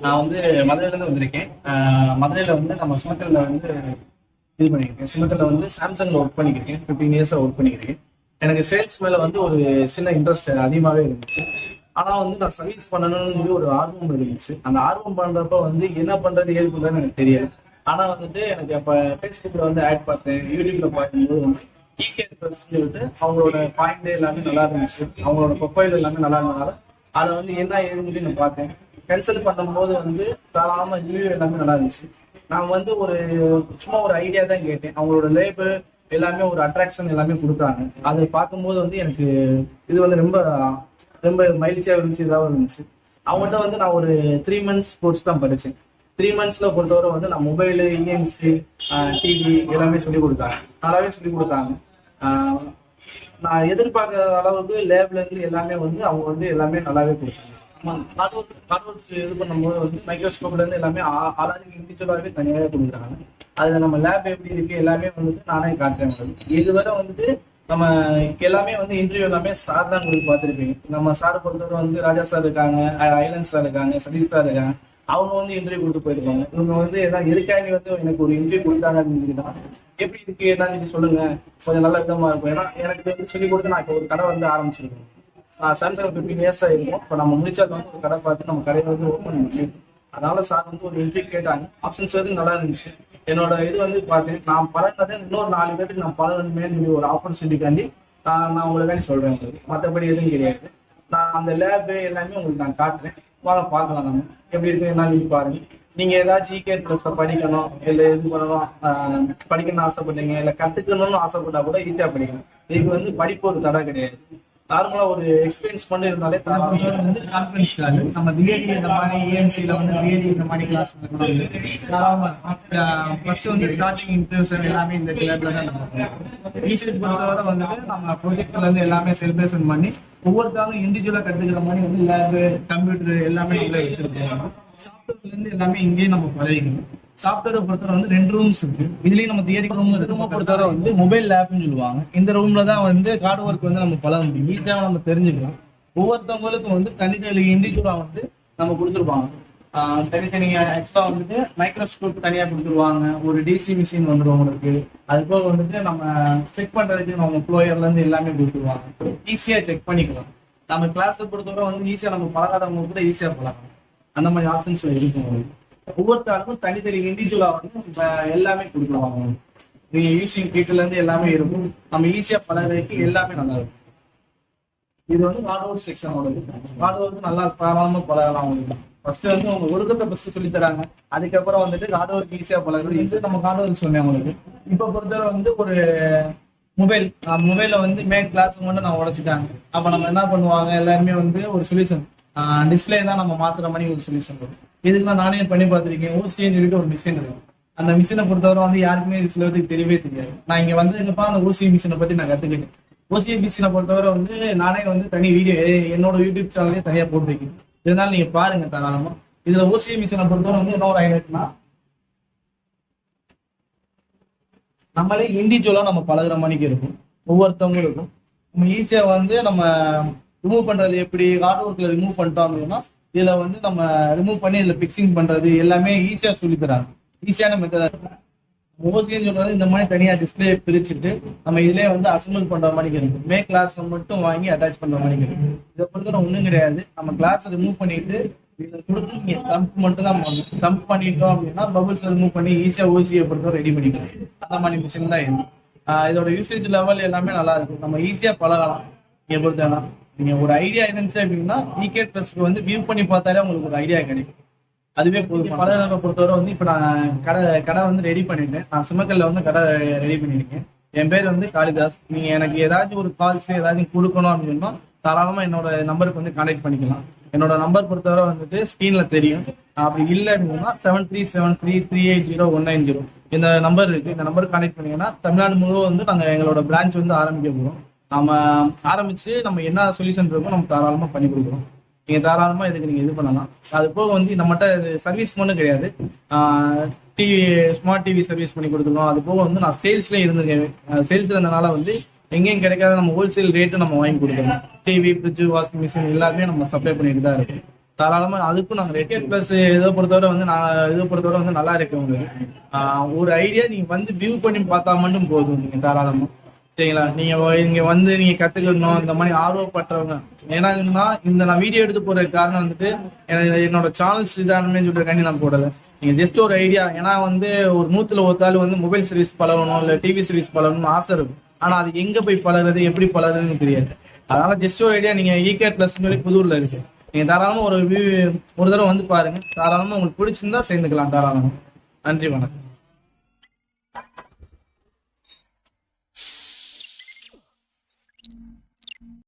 நான் வந்து மதுரையிலேருந்து வந்திருக்கேன். மதுரையில் வந்து நம்ம சிமக்கல்ல வந்து இது பண்ணியிருக்கேன். சிமக்கல்ல வந்து சாம்சங்ல ஒர்க் பண்ணியிருக்கேன். 15 இயர்ஸாக ஒர்க் பண்ணியிருக்கேன். எனக்கு சேல்ஸ் மேலே வந்து ஒரு சின்ன இன்ட்ரெஸ்ட் அதிகமாகவே இருந்துச்சு. ஆனால் வந்து நான் சர்வீஸ் பண்ணணும்னு ஒரு ஆர்வம் இருந்துச்சு. அந்த ஆர்வம் பண்ணுறப்ப வந்து என்ன பண்ணுறது ஏது பண்ணுறதுன்னு எனக்கு தெரியாது. ஆனால் வந்துட்டு எனக்கு அப்போ ஃபேஸ்புக்கில் வந்து ஆட் பார்த்தேன், யூடியூப்ல பார்க்கும்போது வந்து ECAREERPLUZ சொல்லிட்டு அவங்களோட பாயிண்ட் எல்லாமே நல்லா இருந்துச்சு, அவங்களோட ப்ரொஃபைல் எல்லாமே நல்லா இருந்தனால அதை வந்து என்ன ஏதுன்னு நான் பார்த்தேன். கன்சல்ட் பண்ணும்போது வந்து தாராளமாக ரிவ்யூ எல்லாமே நல்லா இருந்துச்சு. நான் வந்து ஒரு சும்மா ஒரு ஐடியா தான் கேட்டேன். அவங்களோட லேபிள் எல்லாமே ஒரு அட்ராக்ஷன் எல்லாமே கொடுத்தாங்க. அதை பார்க்கும்போது வந்து எனக்கு இது வந்து ரொம்ப ரொம்ப மகிழ்ச்சியாக இருந்துச்சு, இதாகவும் இருந்துச்சு. அவங்கள்ட்ட வந்து நான் ஒரு 3 months கோர்ஸ் தான் படித்தேன். 3 monthsல பொறுத்தவரை வந்து நான் மொபைலு, இஎன்சி, டிவி எல்லாமே சொல்லி கொடுத்தாங்க. நல்லாவே சொல்லி கொடுத்தாங்க. நான் எதிர்பார்க்குற அளவுக்கு லேப்ல இருந்து எல்லாமே வந்து அவங்க வந்து எல்லாமே நல்லாவே கொடுத்தாங்க. ஹார்ட்ஒர்க் இது பண்ணும்போது வந்து மைக்ரோஸ்கோப்ல இருந்து எல்லாமே ஆளாக இண்டிவிஜுவலாகவே தனியாகவே கொடுக்குறாங்க. அதுல நம்ம லேப் எப்படி இருக்கு எல்லாமே வந்துட்டு நானே காட்டுறேன். இதுவரை வந்துட்டு நம்ம எல்லாமே வந்து இன்டர்வியூ எல்லாமே சார் தான் உங்களுக்கு பார்த்துருப்பீங்க. நம்ம சார் பொறுத்தவரை வந்து ராஜா சார் இருக்காங்க, ஐலண்ட் சார் இருக்காங்க, சதீஷ் சார் இருக்காங்க. அவங்க வந்து இன்டர்வியூ கொடுத்து போயிருக்காங்க. இவங்க வந்து எதுக்காக வந்து எனக்கு ஒரு இன்டர்வியூ கொடுத்தாங்க அப்படின்னு எப்படி இருக்கு என்னன்னு சொல்லுங்க, கொஞ்சம் நல்ல விதமா இருக்கும். ஏன்னா எனக்கு வந்து சொல்லி கொடுத்து நான் இப்போ ஒரு கடை வந்து ஆரம்பிச்சிருக்கேன். சாம்சங் 15 இயர்ஸா இருக்கும். இப்போ நம்ம முடிச்சாலும் வந்து ஒரு கடை பார்த்து நம்ம கடையை வந்து ஓப்பன் பண்ணிருக்கோம். அதனால சார் வந்து ஒரு இன்டர்வியூ கேட்டாங்க. ஆப்ஷன்ஸ் வந்து நல்லா இருந்துச்சு. என்னோட இது வந்து பார்த்தேன், நான் பழகினதை இன்னொரு 4 பேருக்கு நான் பழகணுமே ஒரு ஆப்பர்ச்சுனிட்டிக்காண்டி நான் உங்களுக்காண்டி சொல்றேன். உங்களுக்கு மற்றபடி எதுவும் கிடையாது. நான் அந்த லேபு எல்லாமே உங்களுக்கு நான் காட்டுறேன். வாங்க பார்க்கலாம். நம்ம எப்படி இருக்கு என்ன பாருங்க. நீங்க ஏதாச்சும் ECAREERPLUZ படிக்கணும், இல்லை இது பண்ணணும், படிக்கணும்னு ஆசைப்பட்டீங்க, இல்லை கத்துக்கணும்னு ஆசைப்பட்டா கூட ஈஸியா படிக்கணும். இதுக்கு வந்து படிப்பு ஒரு தடை கிடையாது. நார்மலா ஒரு எக்ஸ்பீரியன்ஸ் பண்ணி இருந்தாலே வந்து கான்ஃபரன்ஸ் கிளாஸ் நம்ம தியரி இந்த மாதிரி EMCல வந்து தியரி இந்த மாதிரி கிளாஸ் ஃபர்ஸ்ட் வந்து ஸ்டார்டிங் இன்டர்வியூஸ் எல்லாமே இந்த கிளாஸ்ல தான் நம்ம ஈஸி பொறுத்தவரை வந்துட்டு நம்ம ப்ரொஜெக்ட்ல இருந்து எல்லாமே செலிப்ரேஷன் பண்ணி ஒவ்வொருத்தவங்க இண்டிவிஜுவலா கத்துக்கிற மாதிரி வந்து லேபு, கம்ப்யூட்டர் எல்லாமே உள்ள வச்சிருக்கோம். சாஃப்ட்வேர்ல இருந்து எல்லாமே இங்கேயே நம்ம பழகிக்கணும். சாஃப்ட்வேரை பொறுத்தவரை வந்து 2 ரூம்ஸ் இருக்கு. இதுலயும் நம்ம தியரி ரூம் ரூமை பொறுத்தவரை வந்து மொபைல் லேப்னு சொல்லுவாங்க. இந்த ரூம்ல தான் வந்து ஹார்ட் ஒர்க் வந்து நம்ம பழக முடியும், ஈஸியா நம்ம தெரிஞ்சுக்கலாம். ஒவ்வொருத்தவங்களுக்கும் வந்து தனித்தனி இண்டிவிஜுவலா வந்து நம்ம கொடுத்துருப்பாங்க. தனித்தனியா எக்ஸ்ட்ரா வந்துட்டு மைக்ரோஸ்கோப் தனியா கொடுத்துருவாங்க. ஒரு டிசி மிஷின் வந்துடும் உங்களுக்கு. அது போக வந்துட்டு நம்ம செக் பண்றதுக்கு நம்ம ப்ளோயர்ல இருந்து எல்லாமே கொடுத்துருவாங்க. ஈஸியா செக் பண்ணிக்கலாம். நம்ம கிளாஸை பொறுத்தவரை வந்து ஈஸியா நம்ம பழகாதவங்க கூட ஈஸியா பழகலாம். அந்த மாதிரி ஆப்ஷன்ஸ்ல இருக்கும். ஒவ்வொருத்தருக்கும் தனித்தனி இண்டிவிஜுவலா வந்து எல்லாமே கொடுத்துருவாங்க. நீங்க யூசிங் கிட்ல இருந்து எல்லாமே இருக்கும். நம்ம ஈஸியா பழகிறதுக்கு எல்லாமே நல்லா இருக்கும். இது வந்து ஹார்ட் ஒர்க் செக்ஷனோட ஹார்ட் ஒர்க் நல்லா தாராளமா பழகலாம். உங்களுக்கு ஃபர்ஸ்ட் வந்து உங்க ஒழுக்கத்தை ஃபர்ஸ்ட் சொல்லி தராங்க. அதுக்கப்புறம் வந்துட்டு ஹார்ட் ஒர்க் ஈஸியா பழகிறது ஈஸியா நம்ம ஹார்ட் ஒர்க் சொன்னேன் உங்களுக்கு. இப்ப பொறுத்தவரை வந்து ஒரு மொபைல வந்து மேட் கிளாஸ் மட்டும் நான் உடைச்சிட்டாங்க. அப்ப நம்ம என்ன பண்ணுவாங்க, எல்லாருமே வந்து ஒரு சொல்யூஷன் டிஸ்பிளே தான் நம்ம மாத்துற மாதிரி ஒரு சொல்யூஷன் வரும். இதுக்கு நானே பண்ணி பார்த்திருக்கேன். ஓசின்னு சொல்லிட்டு ஒரு மிஷின் இருக்கு. அந்த மிஷினை பொறுத்தவரை வந்து யாருக்குமே சில பேருக்கு தெரியவே தெரியாது. நான் இங்க வந்ததுக்கப்பா அந்த ஓசி மிஷினை பத்தி நான் கத்துக்கிட்டேன். ஓசி மிஷினை பொறுத்தவரை வந்து நானே வந்து தனி வீடியோ என்னோட யூடியூப் சேனல்லே தனியா போட்டுருக்கேன். இருந்தாலும் நீங்க பாருங்க தாராளமா. இதுல ஓசி மிஷினை பொறுத்தவரை வந்து என்ன ஒரு ஹைலைட்னா, நம்மளே இண்டிவிஜுவலா நம்ம பழகுற மணிக்கு இருக்கும். ஒவ்வொருத்தவங்களுக்கும் நம்ம ஈஸியா வந்து நம்ம ரிமூவ் பண்றது எப்படி, ஹார்ட் ஒர்க்ல ரிமூவ் பண்ணிட்டோம் அப்படின்னா இதுல வந்து நம்ம ரிமூவ் பண்ணி இதுல பிக்சிங் பண்றது எல்லாமே ஈஸியா சொல்லி தராங்க. ஈஸியான மெத்தட். ஓசின்னு சொல்றது இந்த மாதிரி தனியா டிஸ்பிளே பிரிச்சுட்டு நம்ம இதுலயே வந்து அசம்பிள் பண்ற மாதிரி இருக்கும். மே கிளாஸ் மட்டும் வாங்கி அட்டாச் பண்ற மாதிரி இருக்கும். இதை பொறுத்தவரை ஒண்ணும் கிடையாது. நம்ம கிளாஸ் ரிமூவ் பண்ணிட்டு இதை கொடுத்து நீங்க டம்ப் மட்டும் தான் டம்ப் பண்ணிட்டோம் அப்படின்னா பபுள்ஸ் ரிமூவ் பண்ணி ஈஸியா ஓசியை பொறுத்தவரை ரெடி பண்ணிக்கலாம். அந்த மாதிரி மிஷின் தான் இது. இதோட யூசேஜ் லெவல் எல்லாமே நல்லா இருக்கும். நம்ம ஈஸியா பழகலாம். நீங்க பொறுத்தவரை நீங்க ஒரு ஐடியா இருந்துச்சு அப்படின்னா ECAREERPLUZக்கு வந்து வியூ பண்ணி பார்த்தாலே உங்களுக்கு ஒரு ஐடியா கிடைக்கும். அதுவே போதும். பலரை பொறுத்தவரை வந்து இப்ப நான் கடை வந்து ரெடி பண்ணிட்டேன். நான் சிமக்கல்ல வந்து கடை ரெடி பண்ணிருக்கேன். என் பேர் வந்து காளிதாஸ். நீங்க எனக்கு ஏதாச்சும் ஒரு கால்ஸ் ஏதாச்சும் கொடுக்கணும் அப்படின்னா தாராளமா என்னோட நம்பருக்கு வந்து கான்டாக்ட் பண்ணிக்கலாம். என்னோட நம்பர் பொறுத்தவரை வந்துட்டு ஸ்கிரீன்ல தெரியும். அப்படி இல்லை அப்படின்னா 7373380190 இந்த நம்பர் இருக்கு. இந்த நம்பருக்கு கான்டாக்ட் பண்ணீங்கன்னா தமிழ்நாடு முழுவதும் வந்து நாங்க எங்களோட பிரான்ச் வந்து ஆரம்பிக்க போறோம். நம்ம ஆரம்பிச்சு நம்ம என்ன சொல்யூஷன் இருக்கோ நம்ம தாராளமா பண்ணி கொடுக்குறோம். நீங்க தாராளமா இதுக்கு நீங்க இது பண்ணலாம். அது போக வந்து நம்மகிட்ட சர்வீஸ் மட்டும் கிடையாது. டிவி, ஸ்மார்ட் டிவி சர்வீஸ் பண்ணி கொடுத்துருக்கோம். அது போக வந்து நான் சேல்ஸ்ல இருந்திருக்கேன். சேல்ஸ்ல இருந்தனால வந்து எங்கேயும் கிடைக்காத நம்ம ஹோல்சேல் ரேட்டு நம்ம வாங்கி கொடுக்கணும். டிவி, ஃப்ரிட்ஜ், வாஷிங் மிஷின் எல்லாருமே நம்ம சப்ளை பண்ணிட்டு தான் இருக்கு. தாராளமா அதுக்கும் நாங்க ரெக்கேட் பிளஸ் இதை பொறுத்தவரை வந்து நல்லா இருக்கு உங்களுக்கு. ஒரு ஐடியா நீங்க வந்து வியூ பண்ணி பார்த்தா மட்டும் போதும், நீங்க தாராளமா சரிங்களா. நீங்க இங்க வந்து நீங்க கத்துக்கணும் இந்த மாதிரி ஆர்வப்பட்டவங்க. ஏன்னா இந்த நான் வீடியோ எடுத்து போறதுக்கு காரணம் வந்துட்டு என்னோட சேனல்ஸ் இதானுமே சொல்றதுக்காண்டி நான் போடல. நீங்க ஜஸ்ட் ஒரு ஐடியா, ஏன்னா வந்து ஒரு 100ல ஒருத்தாள் வந்து மொபைல் சர்வீஸ் பழகணும் இல்ல டிவி சர்வீஸ் பழகணும்னு ஆசை இருக்கும். ஆனா அது எங்க போய் பழகுறது எப்படி பழகுறதுன்னு தெரியாது. அதனால ஜஸ்ட் ஒரு ஐடியா, நீங்க ECARE Plus சொல்லி புதூர்ல இருக்கு, நீங்க தாராளமா ஒரு தடவை வந்து பாருங்க. தாராளமா உங்களுக்கு பிடிச்சிருந்தா சேர்ந்துக்கலாம் தாராளமா. நன்றி, வணக்கம்.